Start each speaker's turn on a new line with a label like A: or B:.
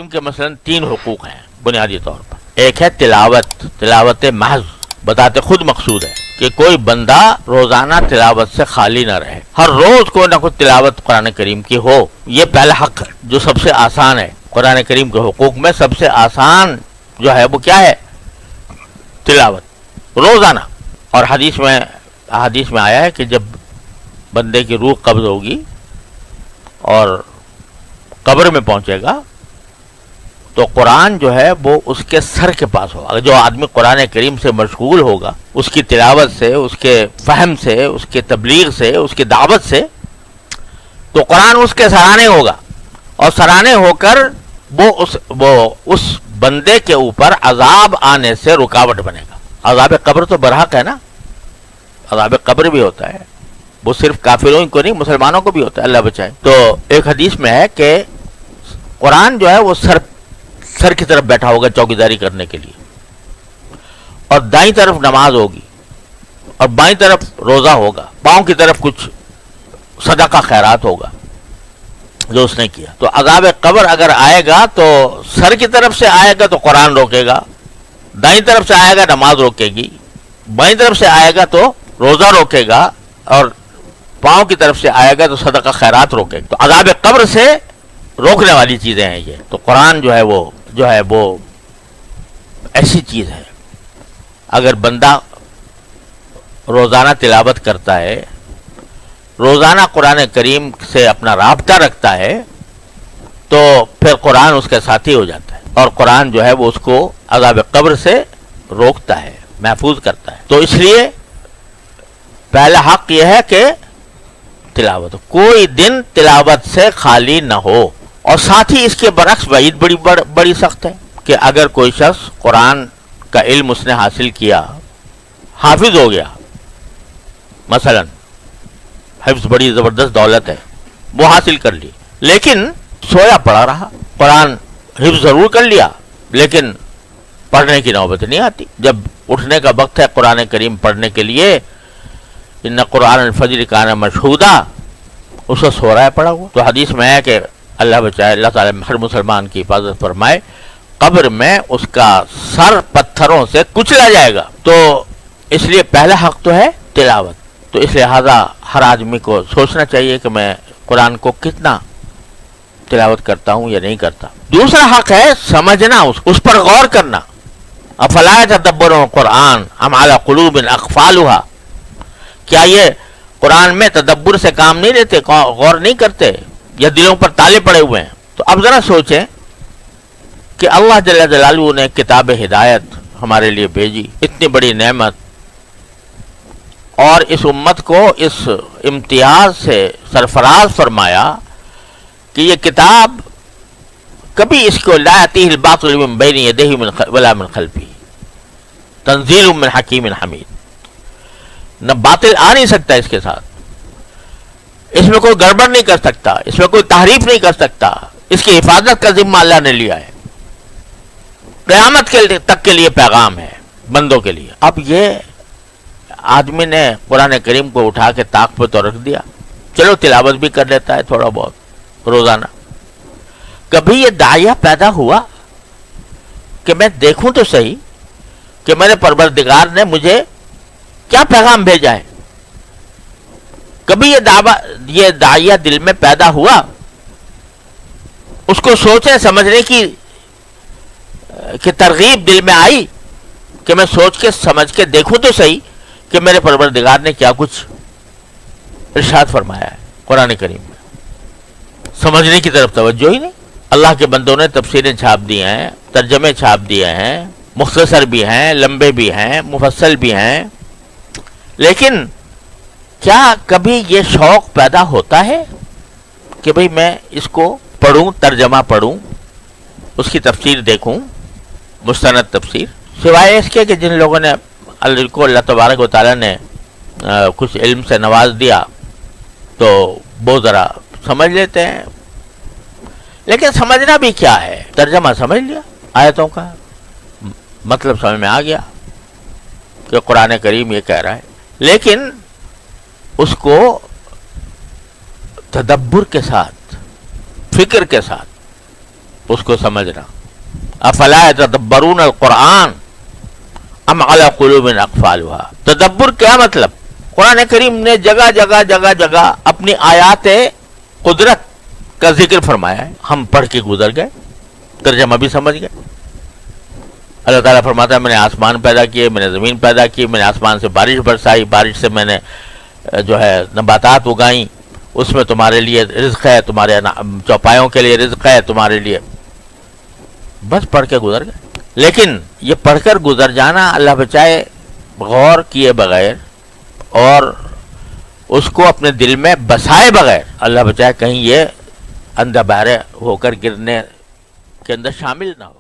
A: کریم کے مثلا 3 حقوق ہیں بنیادی طور پر. ایک ہے تلاوت محض، بتاتے خود مقصود ہے کہ کوئی بندہ روزانہ تلاوت سے خالی نہ رہے، ہر روز کوئی نہ کوئی تلاوت قرآن کریم کی ہو. یہ پہلا حق ہے جو سب سے آسان ہے. قرآن کریم کے حقوق میں سب سے آسان جو ہے وہ کیا ہے؟ تلاوت روزانہ. اور حدیث میں آیا ہے کہ جب بندے کی روح قبض ہوگی اور قبر میں پہنچے گا تو قرآن جو ہے وہ اس کے سر کے پاس ہوگا. جو آدمی قرآن کریم سے مشغول ہوگا، اس کی تلاوت سے، اس کے فہم سے، اس کے تبلیغ سے، اس کی دعوت سے، تو قرآن اس کے سرانے ہوگا، اور سرانے ہو کر وہ اس بندے کے اوپر عذاب آنے سے رکاوٹ بنے گا. عذاب قبر تو برحق ہے نا، عذاب قبر بھی ہوتا ہے، وہ صرف کافروں کو نہیں مسلمانوں کو بھی ہوتا ہے، اللہ بچائے. تو ایک حدیث میں ہے کہ قرآن جو ہے وہ سر کی طرف بیٹھا ہوگا چوکیداری کرنے کے لیے، اور دائیں طرف نماز ہوگی، اور بائیں طرف روزہ ہوگا، پاؤں کی طرف کچھ صدقہ خیرات ہوگا جو اس نے کیا. تو عذاب قبر اگر آئے گا تو سر کی طرف سے آئے گا تو قرآن روکے گا، دائیں طرف سے آئے گا نماز روکے گی، بائیں طرف سے آئے گا تو روزہ روکے گا، اور پاؤں کی طرف سے آئے گا تو صدقہ خیرات روکے گا. تو عذاب قبر سے روکنے والی چیزیں ہیں یہ. تو قرآن جو ہے وہ ایسی چیز ہے، اگر بندہ روزانہ تلاوت کرتا ہے، روزانہ قرآن کریم سے اپنا رابطہ رکھتا ہے، تو پھر قرآن اس کے ساتھی ہو جاتا ہے، اور قرآن جو ہے وہ اس کو عذاب قبر سے روکتا ہے، محفوظ کرتا ہے. تو اس لیے پہلا حق یہ ہے کہ تلاوت، کوئی دن تلاوت سے خالی نہ ہو. اور ساتھ ہی اس کے برعکس وعید بڑی سخت ہے کہ اگر کوئی شخص قرآن کا علم اس نے حاصل کیا، حافظ ہو گیا، مثلا حفظ بڑی زبردست دولت ہے، وہ حاصل کر لی، لیکن سویا پڑا رہا، قرآن حفظ ضرور کر لیا لیکن پڑھنے کی نوبت نہیں آتی. جب اٹھنے کا وقت ہے قرآن کریم پڑھنے کے لیے، ان قرآن الفجر کان مشہودا، اس کو سو رہا ہے پڑا ہوا. تو حدیث میں ہے کہ اللہ بچائے، اللہ تعالیٰ ہر مسلمان کی حفاظت فرمائے، قبر میں اس کا سر پتھروں سے کچلا جائے گا. تو اس لیے پہلا حق تو ہے تلاوت. تو اس لہٰذا ہر آدمی کو سوچنا چاہیے کہ میں قرآن کو کتنا تلاوت کرتا ہوں یا نہیں کرتا. دوسرا حق ہے سمجھنا، اس پر غور کرنا. افلا یتدبرون القرآن ام علی قلوب اقفالها، کیا یہ قرآن میں تدبر سے کام نہیں لیتے، غور نہیں کرتے، یا دلوں پر تالے پڑے ہوئے ہیں؟ تو اب ذرا سوچیں کہ اللہ جل جلالہ نے کتاب ہدایت ہمارے لیے بھیجی، اتنی بڑی نعمت، اور اس امت کو اس امتیاز سے سرفراز فرمایا کہ یہ کتاب کبھی اس کو لا یأتیہ الباطل من بین یدیہ ولا من خلفہ تنزیل من حکیم حمید، نہ باطل آ نہیں سکتا اس کے ساتھ، اس میں کوئی گڑبڑ نہیں کر سکتا، اس میں کوئی تحریف نہیں کر سکتا، اس کی حفاظت کا ذمہ اللہ نے لیا ہے، قیامت تک کے لیے پیغام ہے بندوں کے لیے. اب یہ آدمی نے قرآن کریم کو اٹھا کے طاق پہ تو رکھ دیا، چلو تلاوت بھی کر لیتا ہے تھوڑا بہت روزانہ. کبھی یہ داعیہ پیدا ہوا کہ میں دیکھوں تو صحیح کہ میرے پروردگار نے مجھے کیا پیغام بھیجا ہے. کبھی یہ داعیہ دل میں پیدا ہوا، اس کو سوچنے سمجھنے کی ترغیب دل میں آئی کہ میں سوچ کے سمجھ کے دیکھوں تو صحیح کہ میرے پروردگار نے کیا کچھ ارشاد فرمایا ہے قرآن کریم میں. سمجھنے کی طرف توجہ ہی نہیں. اللہ کے بندوں نے تفسیریں چھاپ دی ہیں، ترجمے چھاپ دیے ہیں، مختصر بھی ہیں، لمبے بھی ہیں، مفصل بھی ہیں، لیکن کیا کبھی یہ شوق پیدا ہوتا ہے کہ بھئی میں اس کو پڑھوں، ترجمہ پڑھوں، اس کی تفسیر دیکھوں، مستند تفسیر؟ سوائے اس کے کہ جن لوگوں نے اللہ تبارک و تعالیٰ نے کچھ علم سے نواز دیا تو وہ ذرا سمجھ لیتے ہیں. لیکن سمجھنا بھی کیا ہے؟ ترجمہ سمجھ لیا آیتوں کا، مطلب سمجھ میں آ گیا کہ قرآن کریم یہ کہہ رہا ہے، لیکن اس کو تدبر کے ساتھ، فکر کے ساتھ اس کو سمجھنا. افلا یتدبرون القرآن ام علی قلوب اقفالها. تدبر کیا مطلب؟ قرآن کریم نے جگہ جگہ جگہ جگہ اپنی آیات قدرت کا ذکر فرمایا ہے. ہم پڑھ کے گزر گئے، ترجمہ بھی سمجھ گئے. اللہ تعالیٰ فرماتا ہے میں نے آسمان پیدا کیے، میں نے زمین پیدا کی، میں نے آسمان سے بارش برسائی، بارش سے میں نے جو ہے نباتات اگائیں، اس میں تمہارے لیے رزق ہے، تمہارے چوپایوں کے لیے رزق ہے تمہارے لیے. بس پڑھ کے گزر گئے. لیکن یہ پڑھ کر گزر جانا اللہ بچائے غور کیے بغیر اور اس کو اپنے دل میں بسائے بغیر، اللہ بچائے کہیں یہ اندھا بہرے ہو کر گرنے کے اندر شامل نہ ہو.